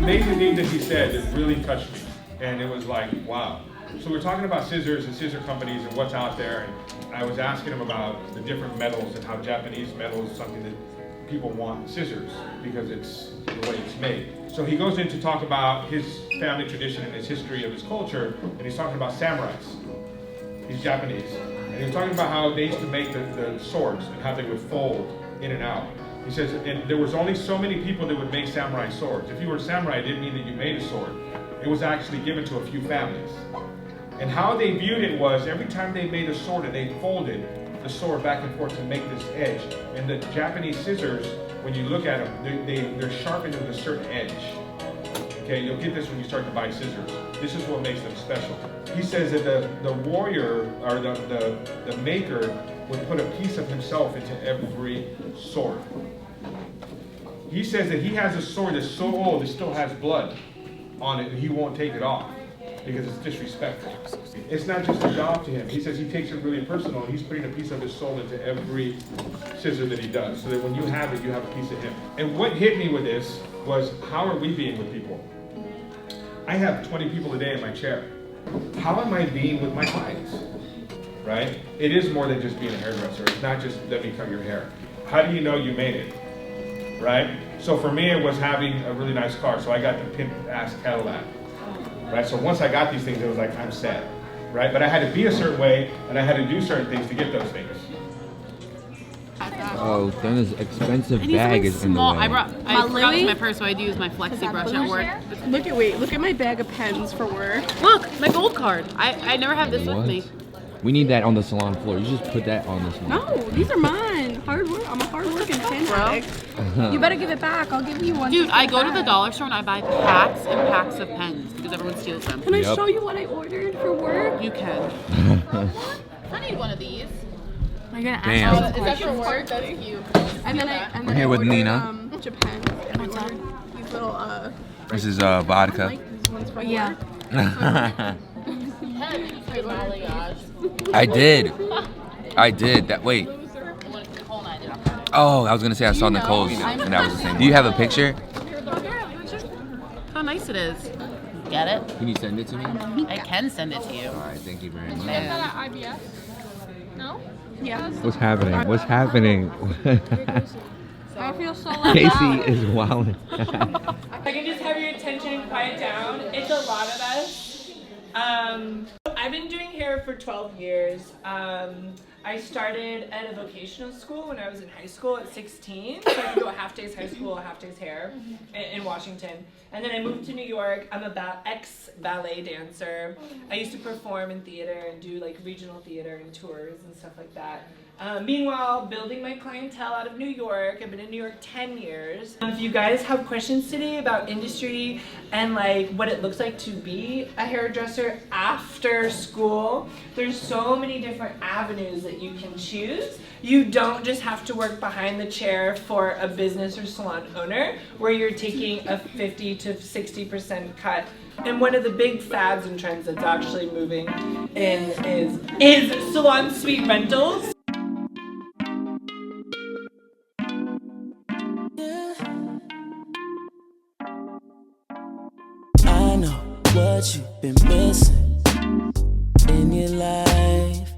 amazing thing that he said that really touched me. And it was like, wow. So we're talking about scissors and scissor companies and what's out there. And I was asking him about the different metals and how Japanese metal is something that people want scissors because it's the way it's made. So he goes in to talk about his family tradition and his history of his culture, and he's talking about samurais. He's Japanese. And he was talking about how they used to make the swords and how they would fold in and out. He says, and there was only so many people that would make samurai swords. If you were a samurai, it didn't mean that you made a sword. It was actually given to a few families. And how they viewed it was every time they made a sword and they folded the sword back and forth to make this edge. And the Japanese scissors, when you look at them, they're sharpened with a certain edge. Okay, you'll get this when you start to buy scissors. This is what makes them special. He says that the warrior, or the maker, would put a piece of himself into every sword. He says that he has a sword that's so old it still has blood on it and he won't take it off because it's disrespectful. It's not just a job to him. He says he takes it really personal and he's putting a piece of his soul into every scissor that he does so that when you have it, you have a piece of him. And what hit me with this was, how are we being with people? I have 20 people a day in my chair. How am I being with my clients? Right? It is more than just being a hairdresser. It's not just let me cut your hair. How do you know you made it? Right? So for me, it was having a really nice car. So I got the pimp-ass Cadillac. Right? So once I got these things, it was like, I'm set. Right? But I had to be a certain way, and I had to do certain things to get those things. Oh, Dana's expensive bag is in the way. I forgot to use my purse, so I had to use my flexi brush at work. Look at my bag of pens for work. Look, my gold card. I never have this with me. We need that on the salon floor. You just put that on the salon. No, these are mine. Hard work. I'm a hard-working pen addict. You better give it back. I'll give you one. Dude, I go to the dollar store and I buy packs and packs of pens because everyone steals them. Can I show you what I ordered for work? You can. I need one of these. I'm gonna Damn. ask you Is that for work? That's cute. And then We're here with ordered, Nina. Japan. What's that? These little This is vodka. like these ones for work. I did. That wait. Oh, I was gonna say I saw Nicole's, and that was the same. Do you have a picture? How nice it is. Get it? Can you send it to me? I can send it to you. All right, thank you very much. IBS? No? Yeah. What's happening? What's happening? I feel so Casey is wilding. I can just have your attention and quiet down. It's a lot of us. I've been doing hair for 12 years. I started at a vocational school when I was in high school at 16. So I could go half days high school, half days hair in Washington. And then I moved to New York. I'm a ex-ballet dancer. I used to perform in theater and do like regional theater and tours and stuff like that. Meanwhile, building my clientele out of New York. I've been in New York 10 years. If you guys have questions today about industry and like what it looks like to be a hairdresser after school, there's so many different avenues that you can choose. You don't just have to work behind the chair for a business or salon owner where you're taking a 50 to 60% cut. And one of the big fads and trends that's actually moving in is salon suite rentals. I know what you've been missing in your life,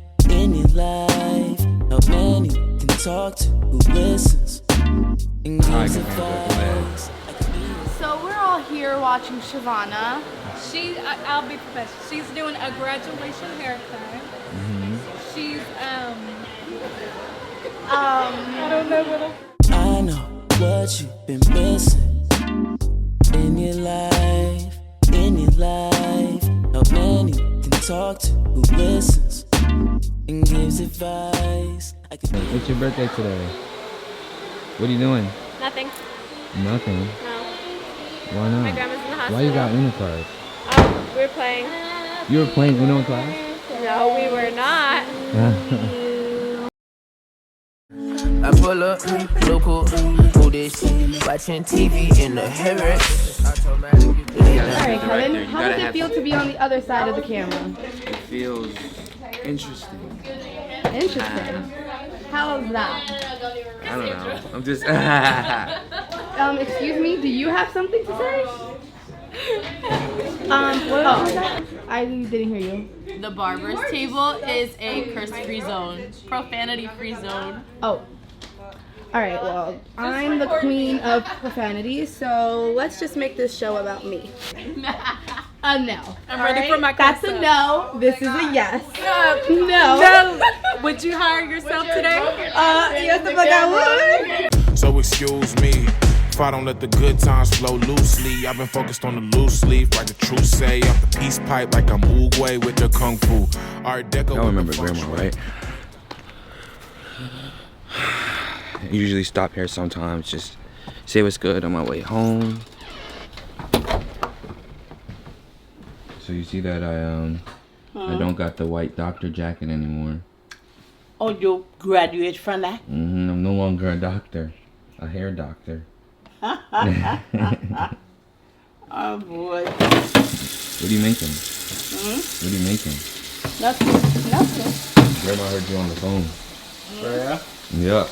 How many can talk to who listens and gives advice. So we're all here watching Shavana. I'll be professional. She's doing a graduation haircut. She's I don't know what I know what you've been missing in your life, How many can talk to who listens and gives advice. It's your birthday today. What are you doing? Nothing. Nothing. No. Why not? My grandma's in the hospital. Why you got Uno cards? We were playing. You were playing Uno in class? No, we were not. I pull up, local, who this, watching TV in the Harris. Alright, Kevin, how does it feel to be on the other side of the camera? It feels interesting. Interesting. How is that? I don't know. I'm just. Excuse me, do you have something to say? What was that? I didn't hear you. The barber's table is a curse-free zone, profanity-free zone. Oh. Alright, well, I'm the queen of profanity, so let's just make this show about me. A no. I'm ready for my That's a concept. no. This is a yes. No. Would you hire yourself today? Yes, the fuck I would. So excuse me if I don't let the good times flow loosely. I've been focused on the loose leaf, like the truth say. Up the peace pipe, like I'm Oogway with the kung fu. Art Deco. Y'all remember Grandma, right? I usually stop here sometimes, just say what's good on my way home. So you see that I don't got the white doctor jacket anymore. Oh, you graduated from that? I'm no longer a doctor, a hair doctor. Oh boy. What are you making? What are you making? Nothing. Grandma heard you on the phone. For real? Yep.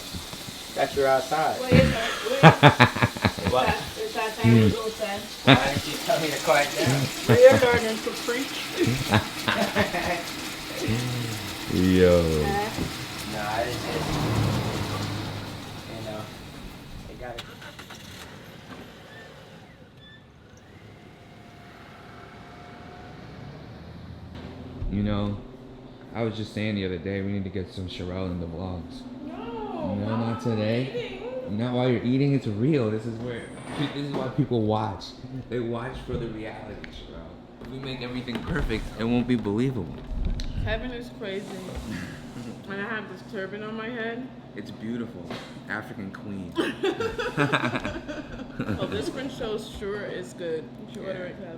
Got you outside. What is that? What? Is that thing we both said? Why didn't you tell me to quiet down? We're learning to preach. Yo. No, I didn't say it. You know, they got it. You know, I was just saying the other day, we need to get some Sherelle in the vlogs. No, not today. Not while you're eating. It's real. This is why people watch. They watch for the reality, Sherelle. If we make everything perfect, it won't be believable. Heaven is crazy. And I have this turban on my head. It's beautiful. African queen. Oh, this French toast sure is good. You should order it, Kev.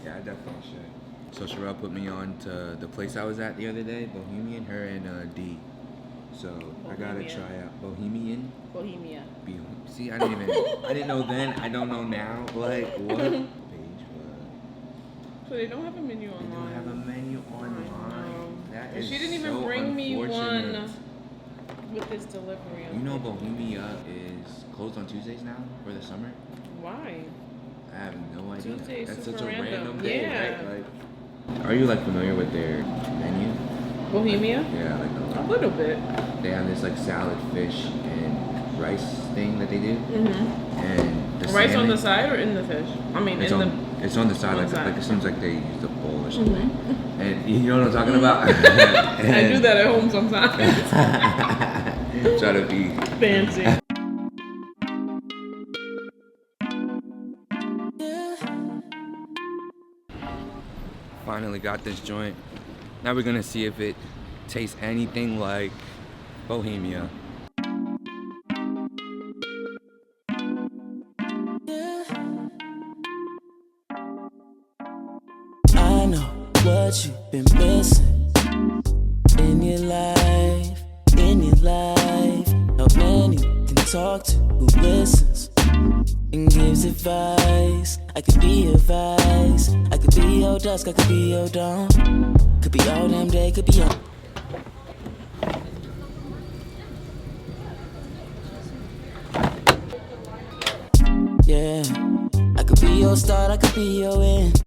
Yeah, I definitely should. So Sherelle put me on to the place I was at the other day, Bohemian, her and D. So I gotta Bohemian. try out Bohemian. Bohemia. See, I didn't know then. I don't know now. Like what? Page, So they don't have a menu they online. don't have a menu online. That And is she didn't even so bring me unfortunate. one with this delivery. You know Bohemia is closed on Tuesdays now for the summer? Why? I have no idea. Tuesday is That's super such a random random. day, Yeah. right? Like, are you like familiar with their menu? Bohemia? Yeah, like A little bit. they have this like salad, fish, and rice thing that they do. And the Rice on salmon- the side or in the fish? I mean, It's in it's on the side, on like the side. like it seems like they use a bowl or something. And you know what I'm talking about? I do that at home sometimes. Try to be Fancy. Finally got this joint. Now we're gonna see if it tastes anything like Bohemia. I know what you've been missing in your life, How many can talk to who listens and gives advice? I could be your vice, I could be your dusk, I could be your dawn. Could be all damn day, could be all. Yeah, I could be your start, I could be your end.